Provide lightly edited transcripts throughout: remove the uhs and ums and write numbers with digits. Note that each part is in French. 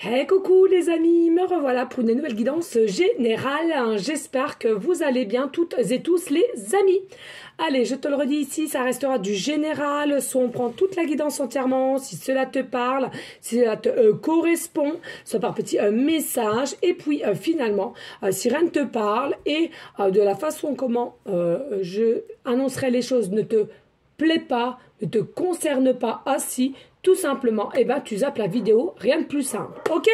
Hey coucou les amis, me revoilà pour une nouvelle guidance générale. J'espère que vous allez bien toutes et tous les amis. Allez, je te le redis ici, ça restera du général, soit on prend toute la guidance entièrement, si cela te parle, si cela te correspond, soit par petit message, et puis finalement, si rien ne te parle, et de la façon comment je annoncerai les choses ne te plaît pas, ne te concerne pas assez, tout simplement, eh ben, tu zappes la vidéo, rien de plus simple, ok?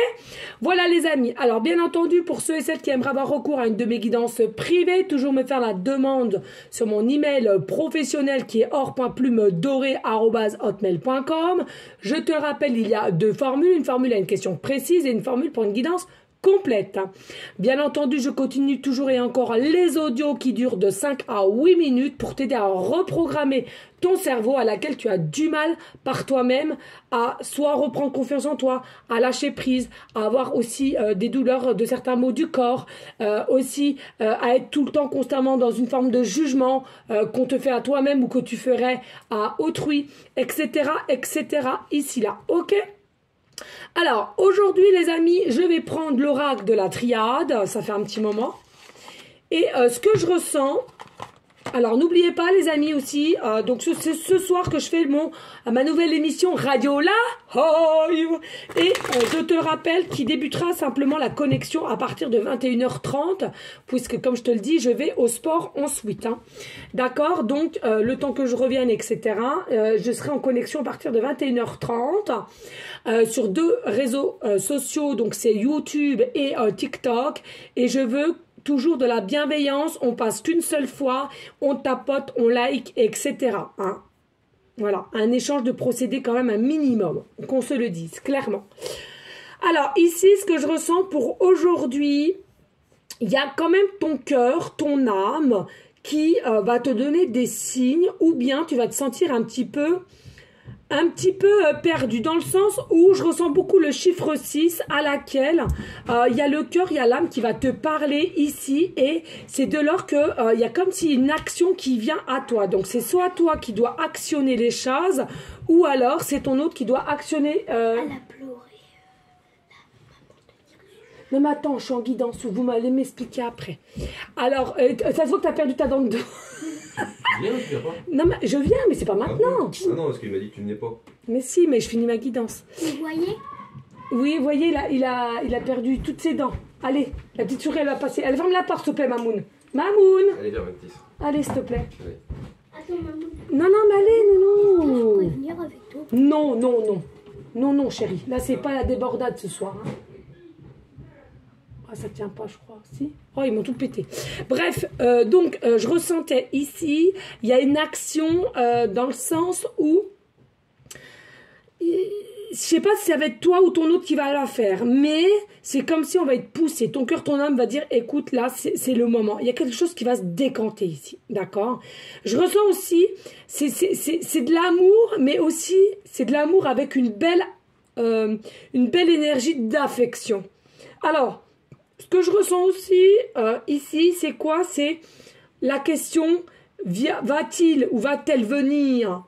Voilà les amis, alors bien entendu, pour ceux et celles qui aimeraient avoir recours à une de mes guidances privées, toujours me faire la demande sur mon email professionnel qui est or.plumedoré@hotmail.com. Je te rappelle, il y a deux formules, une formule à une question précise et une formule pour une guidance complète. Bien entendu, je continue toujours et encore les audios qui durent de 5 à 8 minutes pour t'aider à reprogrammer ton cerveau à laquelle tu as du mal par toi-même à soit reprendre confiance en toi, à lâcher prise, à avoir aussi des douleurs de certains maux du corps, aussi à être tout le temps constamment dans une forme de jugement qu'on te fait à toi-même ou que tu ferais à autrui, etc., etc., ici, là, ok? Alors, aujourd'hui, les amis, je vais prendre l'oracle de la triade. Ça fait un petit moment. Et ce que je ressens... Alors, n'oubliez pas, les amis, aussi, donc c'est ce soir que je fais ma nouvelle émission Radio La Live. Et je te rappelle qu'il débutera simplement la connexion à partir de 21h30, puisque, comme je te le dis, je vais au sport ensuite. Hein. D'accord? Donc, le temps que je revienne, etc., je serai en connexion à partir de 21h30 sur deux réseaux sociaux, donc c'est YouTube et TikTok. Et je veux toujours de la bienveillance, on passe qu'une seule fois, on tapote, on like, etc. Hein. Voilà, un échange de procédés quand même un minimum, qu'on se le dise, clairement. Alors, ici, ce que je ressens pour aujourd'hui, il y a quand même ton cœur, ton âme, qui va te donner des signes, ou bien tu vas te sentir un petit peu perdu, dans le sens où je ressens beaucoup le chiffre 6 à laquelle il y a le cœur, il y a l'âme qui va te parler ici, et c'est de lors que il y a comme si une action qui vient à toi. Donc c'est soit toi qui dois actionner les choses, ou alors c'est ton autre qui doit actionner... Elle a pleuré. Non mais attends, je suis en guidance, vous m'allez m'expliquer après. Alors, ça se voit que tu as perdu ta dent de dos. Tu viens ou tu viens pas? Non mais je viens, mais c'est pas maintenant. Ah non, parce qu'il m'a dit que tu venais pas. Mais si, mais je finis ma guidance. Vous voyez? Oui, vous voyez, là, il a perdu toutes ses dents. Allez, la petite souris, elle va passer. Elle ferme la porte, s'il te plaît, Mamoun. Mamoun! Allez, viens, Mathis. Allez, s'il te plaît. Allez. Attends, maman. Non, non, mais allez, Je non, pourrais non. venir avec toi. Non, non, non. Non, non, chérie. Là, c'est pas la débordade ce soir. Hein. Ah, ça tient pas, je crois. Si? Oh, ils m'ont tout pété. Bref, donc, je ressentais ici, il y a une action dans le sens où... Je sais pas si ça va être toi ou ton autre qui va la faire, mais c'est comme si on va être poussé. Ton cœur, ton âme va dire, écoute, là, c'est le moment. Il y a quelque chose qui va se décanter ici, d'accord? Je ressens aussi, c'est de l'amour, mais aussi, c'est de l'amour avec une belle énergie d'affection. Alors, ce que je ressens aussi ici, c'est quoi? C'est la question, va-t-il ou va-t-elle venir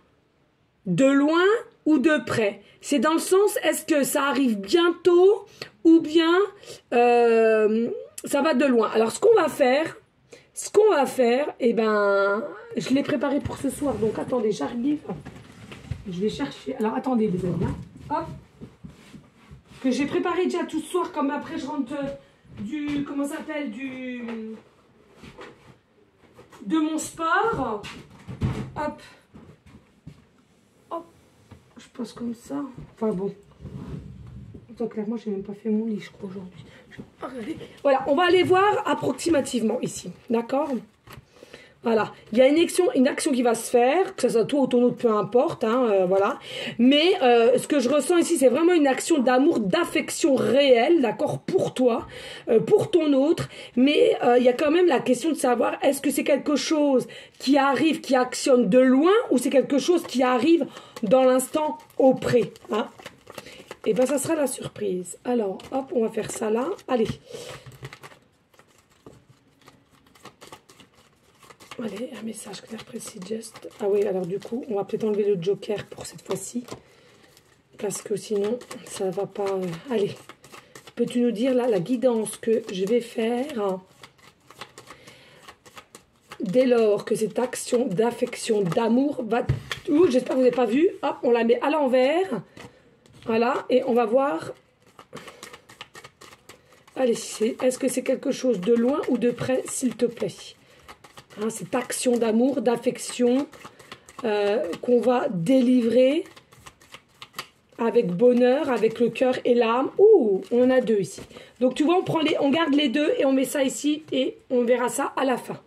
de loin ou de près? C'est dans le sens, est-ce que ça arrive bientôt ou bien ça va de loin? Alors, ce qu'on va faire, eh ben, je l'ai préparé pour ce soir. Donc, attendez, j'arrive. Je vais chercher. Alors, attendez, les amis. Hein. Hop. Que j'ai préparé déjà tout ce soir, comme après je rentre comment ça s'appelle, de mon sport. Hop. Je passe comme ça. Enfin bon. Donc clairement, j'ai même pas fait mon lit, je crois, aujourd'hui. Voilà, on va aller voir approximativement ici. D'accord? Voilà. Il y a une action qui va se faire, que ce soit toi ou ton autre, peu importe. Hein, voilà. Mais ce que je ressens ici, c'est vraiment une action d'amour, d'affection réelle, d'accord, pour toi, pour ton autre. Mais il y a quand même la question de savoir, est-ce que c'est quelque chose qui arrive, qui actionne de loin, ou c'est quelque chose qui arrive dans l'instant auprès, hein? Et bien, ça sera la surprise. Alors, hop, on va faire ça là. Allez. Allez, un message clair, précis, just. Ah oui, alors du coup, on va peut-être enlever le joker pour cette fois-ci. Parce que sinon, ça va pas... Allez. peux-tu nous dire là la guidance que je vais faire dès lors que cette action d'affection, d'amour va... J'espère que vous n'avez pas vu. Hop, on la met à l'envers. Voilà, et on va voir... Allez, est-ce que c'est quelque chose de loin ou de près, s'il te plaît? Hein, cette action d'amour, d'affection qu'on va délivrer avec bonheur, avec le cœur et l'âme. Ouh, on en a deux ici. Donc tu vois, on garde les deux et on met ça ici et on verra ça à la fin.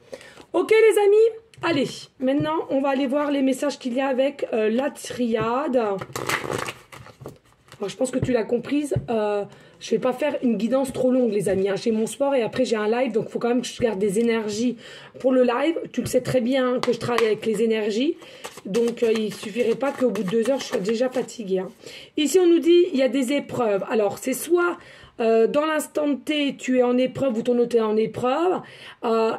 Ok les amis, allez, maintenant on va aller voir les messages qu'il y a avec la triade. Alors, je pense que tu l'as comprise, je ne vais pas faire une guidance trop longue les amis, hein. J'ai mon sport et après j'ai un live, donc il faut quand même que je garde des énergies pour le live. Tu le sais très bien que je travaille avec les énergies, donc il ne suffirait pas qu'au bout de 2 heures je sois déjà fatiguée. Hein. Ici on nous dit il y a des épreuves, alors c'est soit... dans l'instant T, tu es en épreuve ou ton autre est en épreuve.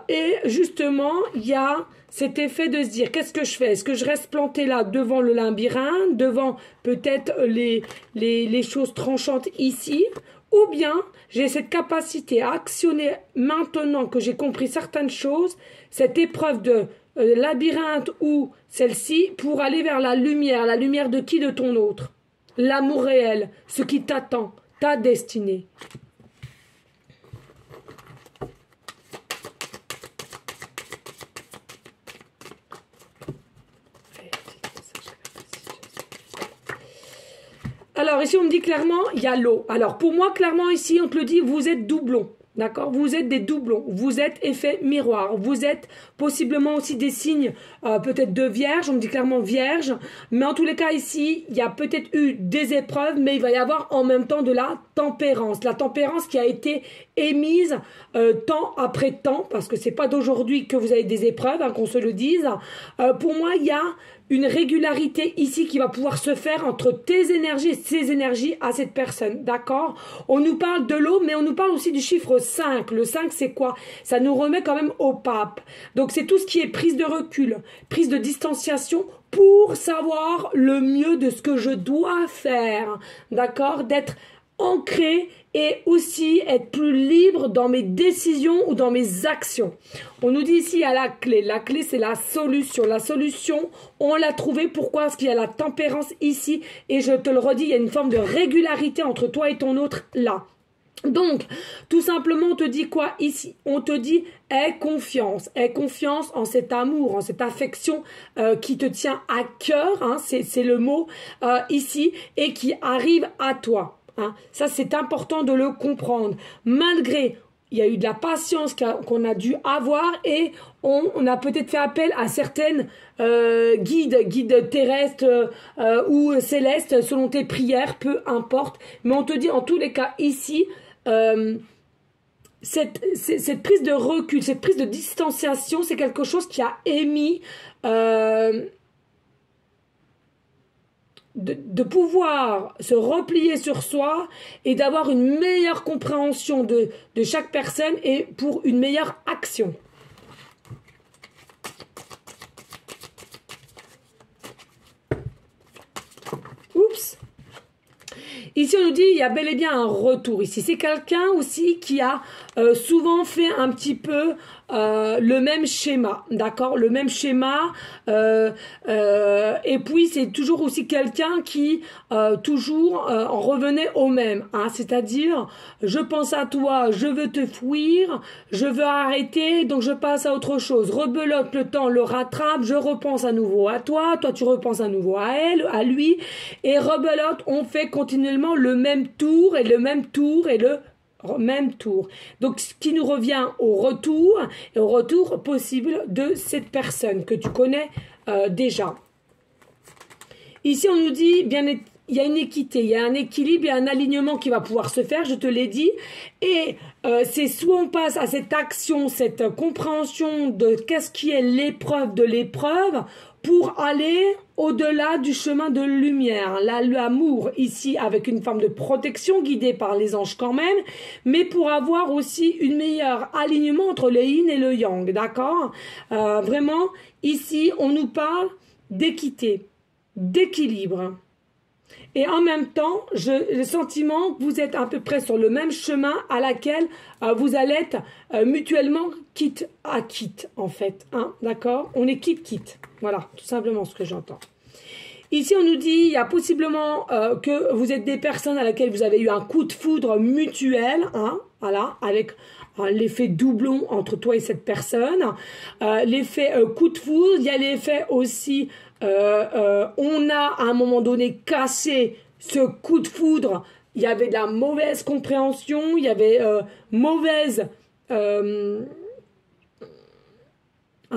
Et justement, il y a cet effet de se dire, qu'est-ce que je fais? Est-ce que je reste planté là devant le labyrinthe, devant peut-être les choses tranchantes ici? Ou bien, j'ai cette capacité à actionner maintenant que j'ai compris certaines choses, cette épreuve de labyrinthe ou celle-ci, pour aller vers la lumière de qui? De ton autre. L'amour réel, ce qui t'attend. Ta destinée. Alors ici on me dit clairement il y a l'eau. Alors pour moi clairement ici on te le dit, vous êtes doublons. D'accord? Vous êtes des doublons, vous êtes effet miroir, vous êtes possiblement aussi des signes peut-être de vierge, on me dit clairement vierge, mais en tous les cas ici, il y a peut-être eu des épreuves, mais il va y avoir en même temps de la tempérance qui a été émise temps après temps, parce que c'est pas d'aujourd'hui que vous avez des épreuves, hein, qu'on se le dise. Pour moi, il y a une régularité ici qui va pouvoir se faire entre tes énergies et ses énergies à cette personne, d'accord? On nous parle de l'eau, mais on nous parle aussi du chiffre 5. Le 5, c'est quoi? Ça nous remet quand même au pape. Donc, c'est tout ce qui est prise de recul, prise de distanciation pour savoir le mieux de ce que je dois faire, d'accord? D'être ancré et aussi être plus libre dans mes décisions ou dans mes actions. On nous dit ici à la clé. La clé, c'est la solution. La solution, on l'a trouvée. Pourquoi? Parce qu'il y a la tempérance ici. Et je te le redis, il y a une forme de régularité entre toi et ton autre là. Donc, tout simplement, on te dit quoi ici? On te dit, aie confiance en cet amour, en cette affection qui te tient à cœur, hein, c'est le mot ici, et qui arrive à toi. Hein. Ça, c'est important de le comprendre. Malgré, il y a eu de la patience qu'on a dû avoir et on a peut-être fait appel à certaines guides terrestres ou célestes selon tes prières, peu importe. Mais on te dit en tous les cas ici, cette prise de recul, cette prise de distanciation, c'est quelque chose qui a émis de pouvoir se replier sur soi et d'avoir une meilleure compréhension de chaque personne et pour une meilleure action. Oups. Ici, on nous dit il y a bel et bien un retour ici. C'est quelqu'un aussi qui a souvent fait un petit peu le même schéma, d'accord? Le même schéma. Et puis, c'est toujours aussi quelqu'un qui toujours en revenait au même. Hein, c'est-à-dire, je pense à toi, je veux te fuir, je veux arrêter, donc je passe à autre chose. Rebelote, le temps le rattrape, je repense à nouveau à toi, toi tu repenses à nouveau à elle, à lui. Et rebelote, on fait continuellement le même tour et le même tour et le même tour. Donc, ce qui nous revient au retour et au retour possible de cette personne que tu connais déjà. Ici, on nous dit, bien, il y a une équité, il y a un équilibre, il y a un alignement qui va pouvoir se faire, je te l'ai dit. Et c'est soit on passe à cette action, cette compréhension de qu'est-ce qui est l'épreuve de l'épreuve, pour aller au-delà du chemin de lumière. Là, l'amour, ici, avec une forme de protection guidée par les anges quand même, mais pour avoir aussi une meilleure alignement entre le yin et le yang, d'accord? Vraiment, ici, on nous parle d'équité, d'équilibre. Et en même temps, le sentiment que vous êtes à peu près sur le même chemin à laquelle vous allez être mutuellement quitte à quitte, en fait. Hein, d'accord? On est quitte-quitte. Voilà, tout simplement ce que j'entends. Ici, on nous dit, il y a possiblement que vous êtes des personnes à laquelle vous avez eu un coup de foudre mutuel, hein, voilà, avec l'effet doublon entre toi et cette personne. L'effet coup de foudre, il y a l'effet aussi, on a à un moment donné cassé ce coup de foudre. Il y avait de la mauvaise compréhension, il y avait un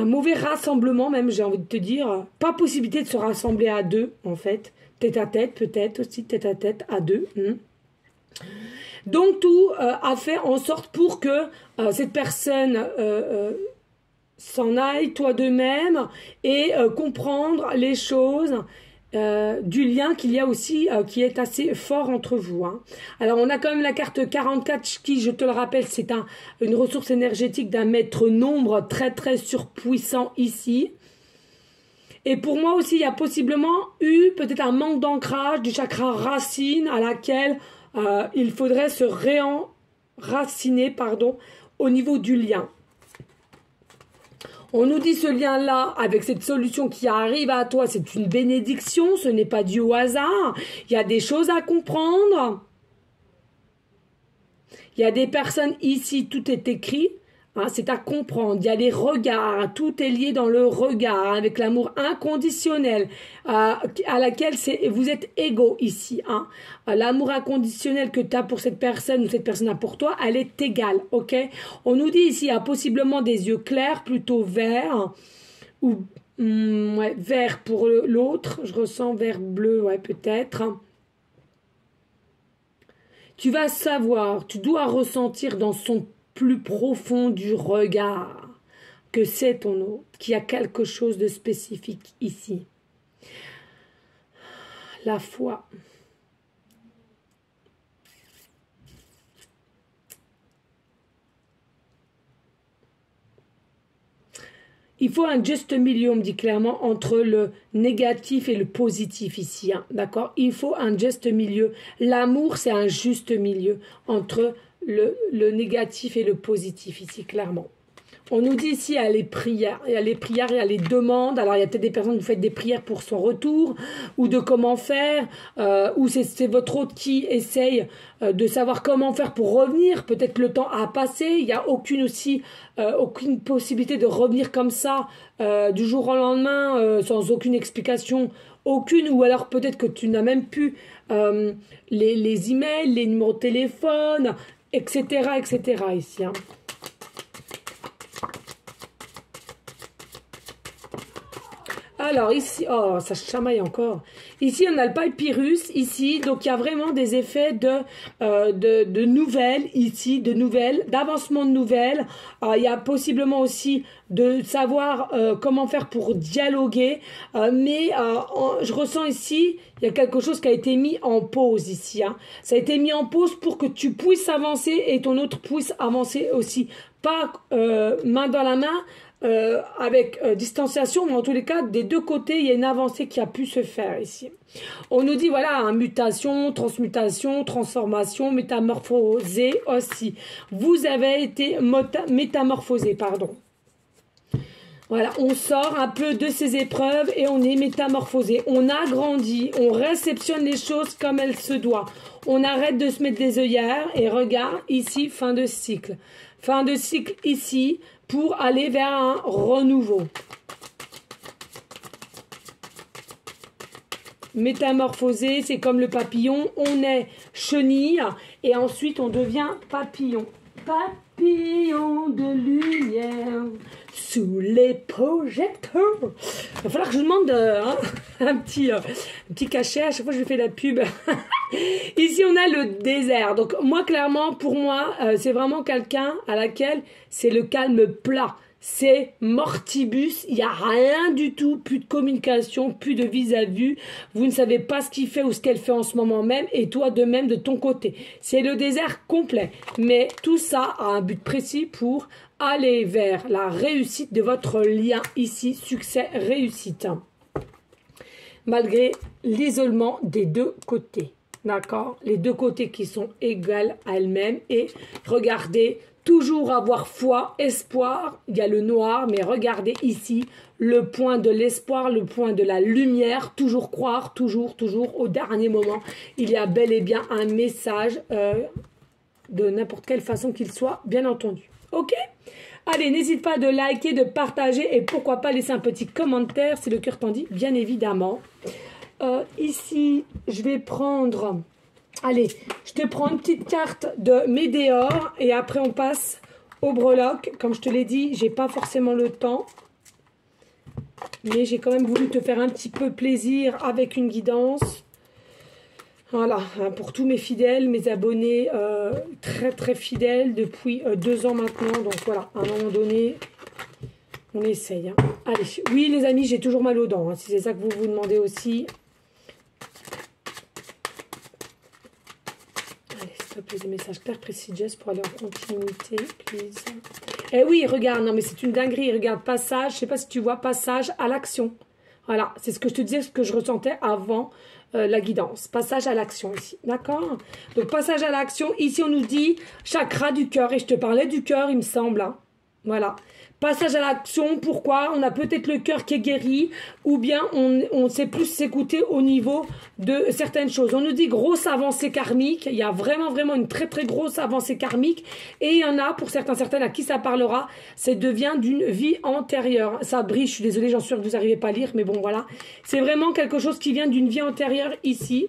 mauvais rassemblement même, j'ai envie de te dire. Pas possibilité de se rassembler à deux, en fait. Tête à tête, peut-être aussi, tête à tête, à deux. Donc, tout a fait en sorte pour que cette personne s'en aille, toi de même, et comprendre les choses du lien qu'il y a aussi, qui est assez fort entre vous. Hein. Alors, on a quand même la carte 44 qui, je te le rappelle, c'est une ressource énergétique d'un maître nombre très, très surpuissant ici. Et pour moi aussi, il y a possiblement eu peut-être un manque d'ancrage du chakra racine à laquelle il faudrait se réenraciner, au niveau du lien. On nous dit ce lien-là, avec cette solution qui arrive à toi, c'est une bénédiction, ce n'est pas dû au hasard. Il y a des choses à comprendre. Il y a des personnes ici, tout est écrit, hein, c'est à comprendre. Il y a les regards, tout est lié dans le regard, avec l'amour inconditionnel, à laquelle vous êtes égaux ici. Hein. L'amour inconditionnel que tu as pour cette personne ou cette personne a pour toi, elle est égale. Ok. On nous dit ici, il y a possiblement des yeux clairs, plutôt verts, ou ouais, vert pour l'autre. Je ressens vert bleu, ouais, peut-être. Tu vas savoir, tu dois ressentir dans son plus profond du regard que c'est ton autre, qu'il y a quelque chose de spécifique ici. La foi. Il faut un juste milieu, on me dit clairement, entre le négatif et le positif ici. Hein, d'accord? Il faut un juste milieu. L'amour, c'est un juste milieu entre le négatif et le positif ici, clairement. On nous dit ici, il y a les prières, il y a les demandes. Alors, il y a peut-être des personnes qui vous faites des prières pour son retour, ou de comment faire, ou c'est votre hôte qui essaye de savoir comment faire pour revenir. Peut-être que le temps a passé, il n'y a aucune possibilité de revenir comme ça, du jour au lendemain, sans aucune explication, aucune, ou alors peut-être que tu n'as même plus les emails, les numéros de téléphone, etc., etc., ici, hein. Alors ici, oh ça chamaille encore. Ici on a le papyrus ici, donc il y a vraiment des effets de nouvelles ici, d'avancement de nouvelles. Il y a possiblement aussi de savoir comment faire pour dialoguer, mais je ressens ici, il y a quelque chose qui a été mis en pause ici. Hein. Ça a été mis en pause pour que tu puisses avancer et ton autre puisse avancer aussi. Pas main dans la main, avec distanciation, mais en tous les cas, des deux côtés, il y a une avancée qui a pu se faire ici. On nous dit, voilà, hein, mutation, transmutation, transformation, métamorphosée aussi. Vous avez été métamorphosé, pardon. Voilà, on sort un peu de ces épreuves et on est métamorphosé. On a grandi, on réceptionne les choses comme elles se doivent. On arrête de se mettre des œillères et regarde, ici, fin de cycle. Fin de cycle ici, pour aller vers un renouveau. Métamorphosé, c'est comme le papillon. On est chenille et ensuite on devient papillon. Papillon de lumière sous les projecteurs. Il va falloir que je demande un petit cachet. À chaque fois, je fais la pub. Ici, on a le désert. Donc, moi, clairement, pour moi, c'est vraiment quelqu'un à laquelle c'est le calme plat. C'est mortibus, il n'y a rien du tout, plus de communication, plus de vis-à-vis, vous ne savez pas ce qu'il fait ou ce qu'elle fait en ce moment même, et toi de même de ton côté. C'est le désert complet, mais tout ça a un but précis pour aller vers la réussite de votre lien ici, succès, réussite. malgré l'isolement des deux côtés. D'accord? Les deux côtés qui sont égales à elles-mêmes. Et regardez, toujours avoir foi, espoir. Il y a le noir, mais regardez ici le point de l'espoir, le point de la lumière. Toujours croire, toujours au dernier moment. Il y a bel et bien un message de n'importe quelle façon qu'il soit, bien entendu. Ok? Allez, n'hésite pas de liker, de partager et pourquoi pas laisser un petit commentaire si le cœur t'en dit, bien évidemment. Ici, je vais prendre... Allez, je te prends une petite carte de Médéor et après on passe au breloque. Comme je te l'ai dit, j'ai pas forcément le temps. Mais j'ai quand même voulu te faire un petit peu plaisir avec une guidance. Voilà, pour tous mes fidèles, mes abonnés très fidèles depuis 2 ans maintenant. Donc voilà, à un moment donné, on essaye. Hein. Allez, oui les amis, j'ai toujours mal aux dents, hein, si c'est ça que vous vous demandez aussi. Allez, s'il te plaît, des messages clairs, précis, Jess, pour aller en continuité, please. Eh oui, regarde, non mais c'est une dinguerie, regarde, passage, je sais pas si tu vois, passage à l'action. Voilà, c'est ce que je te disais, ce que je ressentais avant la guidance. Passage à l'action ici, d'accord? Donc, passage à l'action, ici on nous dit chakra du cœur, et je te parlais du cœur, il me semble, hein. Voilà. Passage à l'action, pourquoi? On a peut-être le cœur qui est guéri, ou bien on sait plus s'écouter au niveau de certaines choses. On nous dit grosse avancée karmique, il y a vraiment une très grosse avancée karmique, et il y en a pour certaines à qui ça parlera, ça devient d'une vie antérieure. Ça brille, je suis désolée, j'en suis sûre que vous n'arrivez pas à lire, mais bon voilà. C'est vraiment quelque chose qui vient d'une vie antérieure ici.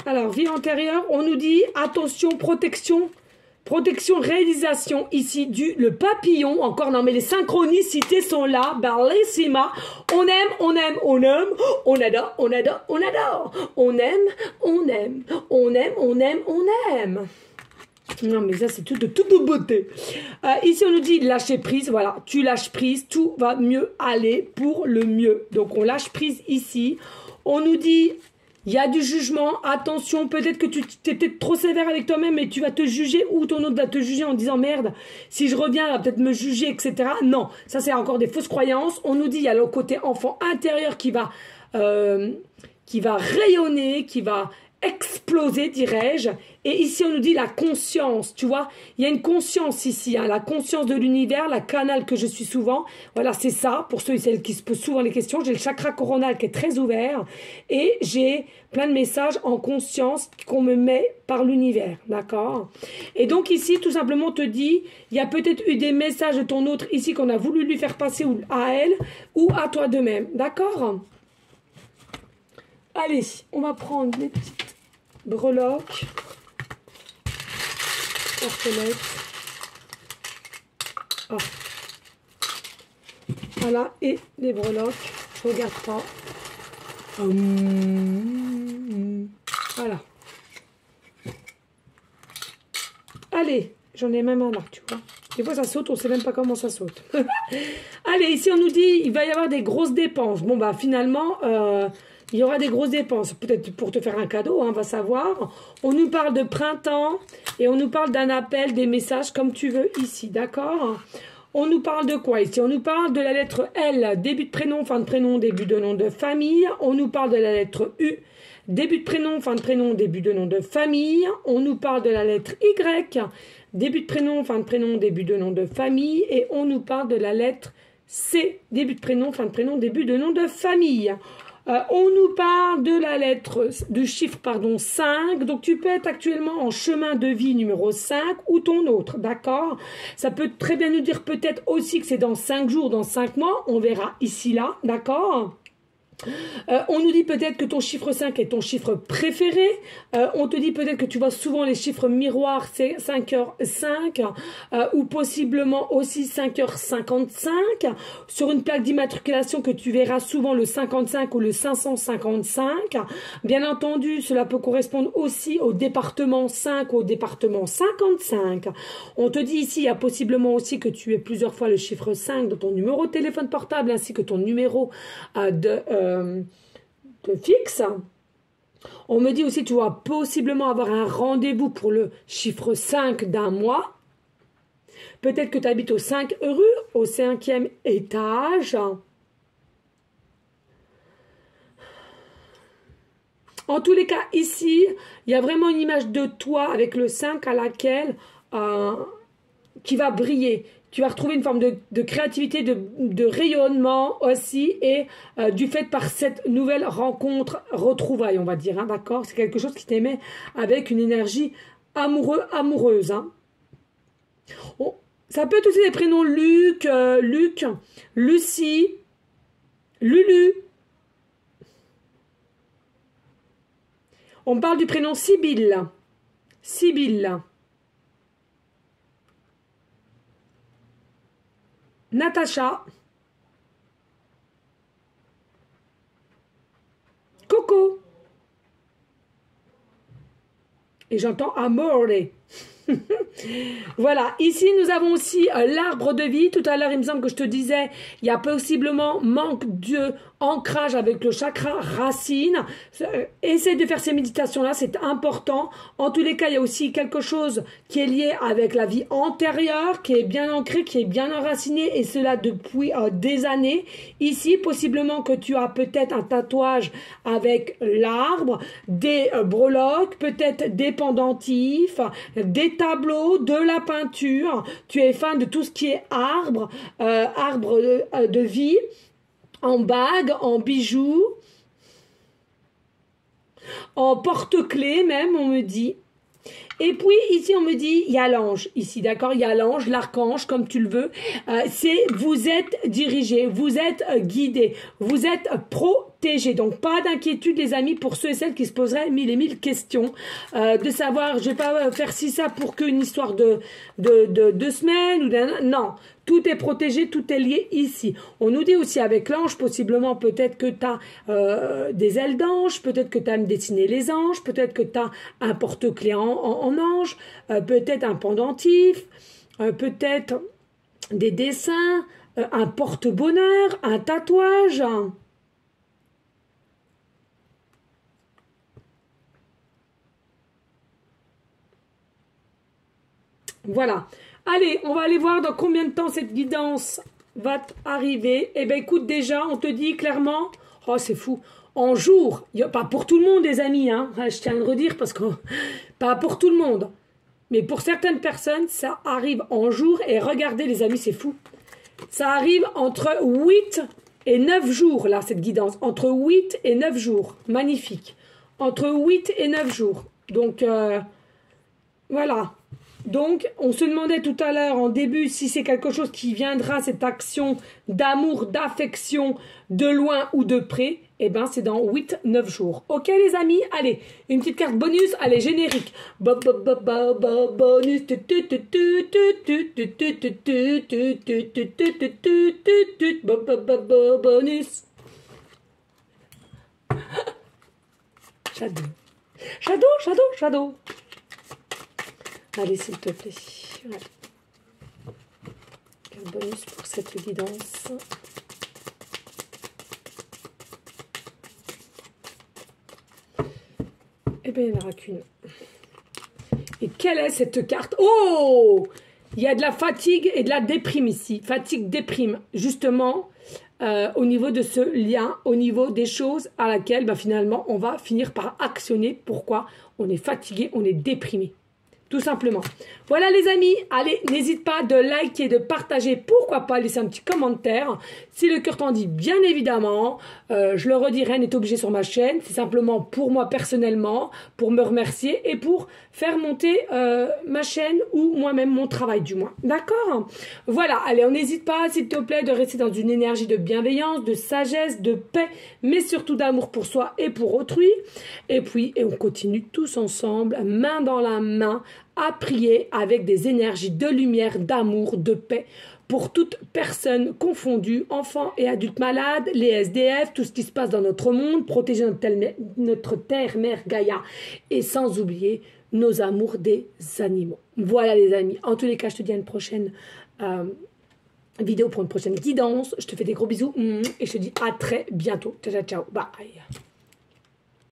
Alors, vie antérieure, on nous dit, attention, protection, réalisation, ici, le papillon, encore, non, mais les synchronicités sont là, bellissima, on aime, on adore, on aime. Non, mais ça, c'est tout de toute beauté. Ici, on nous dit lâcher prise. Voilà, tu lâches prise, tout va mieux aller pour le mieux. Donc, on lâche prise ici. On nous dit... Il y a du jugement, attention, peut-être que tu es peut-être trop sévère avec toi-même et tu vas te juger ou ton autre va te juger en disant merde, si je reviens, elle va peut-être me juger, etc. Non, ça c'est encore des fausses croyances. On nous dit il y a le côté enfant intérieur qui va rayonner, qui va exploser, dirais-je. Et ici, on nous dit la conscience, tu vois. Il y a une conscience ici, hein, la conscience de l'univers, la canal que je suis souvent. Voilà, c'est ça, pour ceux et celles qui se posent souvent les questions. J'ai le chakra coronal qui est très ouvert et j'ai plein de messages en conscience qu'on me met par l'univers, d'accord? Et donc ici, tout simplement, on te dit, il y a peut-être eu des messages de ton autre ici qu'on a voulu lui faire passer à elle ou à toi de même, d'accord? Allez, on va prendre les petites breloques. Oh. Voilà, et les breloques, je regarde pas. Voilà. Allez, j'en ai même un là, tu vois. Des fois ça saute, on sait même pas comment ça saute. Allez, ici on nous dit, il va y avoir des grosses dépenses. Bon bah finalement... il y aura des grosses dépenses, peut-être pour te faire un cadeau, hein, on va savoir. On nous parle de printemps et on nous parle d'un appel, des messages comme tu veux ici, d'accord? On nous parle de quoi ici? On nous parle de la lettre L, début de prénom, fin de prénom, début de nom de famille. On nous parle de la lettre U, début de prénom, fin de prénom, début de nom de famille. On nous parle de la lettre Y, début de prénom, fin de prénom, début de nom de famille. Et on nous parle de la lettre C, début de prénom, fin de prénom, début de nom de famille. On nous parle de la lettre, du chiffre, 5. Donc, tu peux être actuellement en chemin de vie numéro 5 ou ton autre, d'accord? Ça peut très bien nous dire peut-être aussi que c'est dans 5 jours, dans 5 mois. On verra ici, là, d'accord? On nous dit peut-être que ton chiffre 5 est ton chiffre préféré. On te dit peut-être que tu vois souvent les chiffres miroirs, c'est 5h05 ou possiblement aussi 5h55. Sur une plaque d'immatriculation que tu verras souvent le 55 ou le 555. Bien entendu, cela peut correspondre aussi au département 5 ou au département 55. On te dit ici, il y a possiblement aussi que tu aies plusieurs fois le chiffre 5 dans ton numéro de téléphone portable ainsi que ton numéro de te fixe. On me dit aussi, tu vas possiblement avoir un rendez-vous pour le chiffre 5 d'un mois. Peut-être que tu habites au 5 rue, au 5e étage. En tous les cas, ici, il y a vraiment une image de toi avec le 5 à laquelle qui va briller. Tu vas retrouver une forme de créativité, de rayonnement aussi, et du fait par cette nouvelle rencontre, retrouvaille, on va dire, hein, d'accord? C'est quelque chose qui t'émet avec une énergie amoureuse. Hein. Ça peut être aussi des prénoms Luc, Lucie, Lulu. On parle du prénom Sibylle. Sibylle. Natacha. Coco. Et j'entends amore. Voilà, ici nous avons aussi l'arbre de vie. Tout à l'heure, il me semble que je te disais, il y a possiblement manque d'ancrage avec le chakra racine. Essaye de faire ces méditations-là, c'est important. En tous les cas, il y a aussi quelque chose qui est lié avec la vie antérieure, qui est bien ancré, qui est bien enraciné, et cela depuis des années. Ici, possiblement que tu as peut-être un tatouage avec l'arbre, des breloques, peut-être des pendentifs, des tableaux, de la peinture. Tu es fan de tout ce qui est arbre, arbre de vie, en bague, en bijoux, en porte-clés même, on me dit. Et puis, ici, on me dit, il y a l'ange. Ici, d'accord, il y a l'ange, l'archange, comme tu le veux. Vous êtes dirigé, vous êtes guidé, vous êtes protégé. Donc, pas d'inquiétude, les amis, pour ceux et celles qui se poseraient mille et mille questions. De savoir, je vais pas faire ci, ça pour qu'une histoire de 2 semaines. Ou non, tout est protégé, tout est lié ici. On nous dit aussi avec l'ange, possiblement, peut-être que tu as des ailes d'ange, peut-être que tu aimes dessiner les anges, peut-être que tu as un porte-clés en ange, peut-être un pendentif, peut-être des dessins, un porte-bonheur, un tatouage. Voilà. Allez, on va aller voir dans combien de temps cette guidance va arriver. Eh bien, écoute, déjà, on te dit clairement... Oh, c'est fou. En jour, pas pour tout le monde, les amis, hein, je tiens à le redire, parce que... Pas pour tout le monde. Mais pour certaines personnes, ça arrive en jour. Et regardez, les amis, c'est fou. Ça arrive entre 8 et 9 jours, là, cette guidance. Entre 8 et 9 jours. Magnifique. Entre 8 et 9 jours. Donc, voilà. Donc, on se demandait tout à l'heure en début si c'est quelque chose qui viendra, cette action d'amour, d'affection, de loin ou de près. Eh bien, c'est dans 8-9 jours. Ok, les amis? Allez, une petite carte bonus. Allez, générique. Bonus. Bonus. Shadow. Allez, s'il te plaît. Voilà. Quel bonus pour cette guidance. Eh bien, il n'y en aura qu'une. Et quelle est cette carte? Oh! Il y a de la fatigue et de la déprime ici. Fatigue, déprime. Justement, au niveau de ce lien, au niveau des choses à laquelle, finalement, on va finir par actionner. Pourquoi? On est fatigué, on est déprimé. Tout simplement. Voilà les amis, allez, n'hésite pas de liker, de partager, pourquoi pas laisser un petit commentaire. Si le cœur t'en dit, bien évidemment, je le redirai, n'est obligé sur ma chaîne. C'est simplement pour moi personnellement, pour me remercier et pour faire monter ma chaîne ou moi-même mon travail du moins. D'accord? Voilà, allez, on n'hésite pas, s'il te plaît, de rester dans une énergie de bienveillance, de sagesse, de paix, mais surtout d'amour pour soi et pour autrui. Et puis, on continue tous ensemble, main dans la main, à prier avec des énergies de lumière, d'amour, de paix pour toute personne confondue, enfants et adultes malades, les SDF, tout ce qui se passe dans notre monde, protéger notre terre, mère Gaïa, et sans oublier nos amours des animaux. Voilà les amis, en tous les cas je te dis à une prochaine vidéo pour une prochaine guidance. Je te fais des gros bisous et je te dis à très bientôt. Ciao, ciao, ciao. Bye.